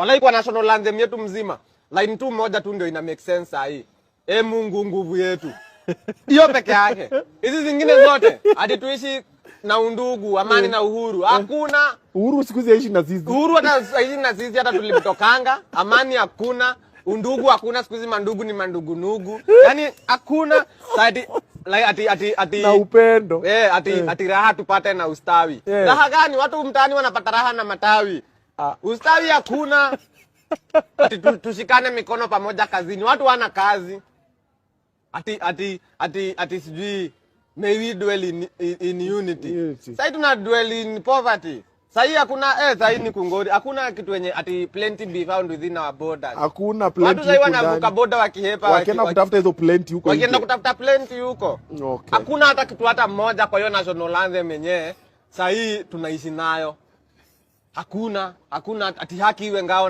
Walai kwa national anthem yetu mzima. Line tu moja tu ndio ina make sense sahi. Mungu nguvu yetu. Hiyo peke yake. Hizi zingine zote hadi tuishi na undugu, amani na uhuru. Hakuna. Uhuru siku hizi haishi na sisi. Uhuru hata haishi na sisi hata tulipotokanga. Amani hakuna. Undugu hakuna, siku hizi mandugu ni mandugu nugu. Yaani hakuna ati na upendo. Ati raha tupate na ustawi. Raha gani? Watu mtaani wanapata raha na matawi. Ustawi hakuna. Ati tushikane mikono pamoja kazini. Watu wana kazi. Ati sijui may we dwell in unity. Sasa tuna dwell in poverty. Sasa hakuna sasa ni kungori. Hakuna kitu yenye ati plenty be found within our borders. Hakuna plenty. Watu sasa wanavuka border wakihepa wakienda kutafuta hizo plenty huko. Wakienda kutafuta plenty huko. Okay. Hakuna hata kitu hata moja kwa hiyo national anthem yenyewe sasa tunaishi nayo. Hakuna ati haki iwe ngao.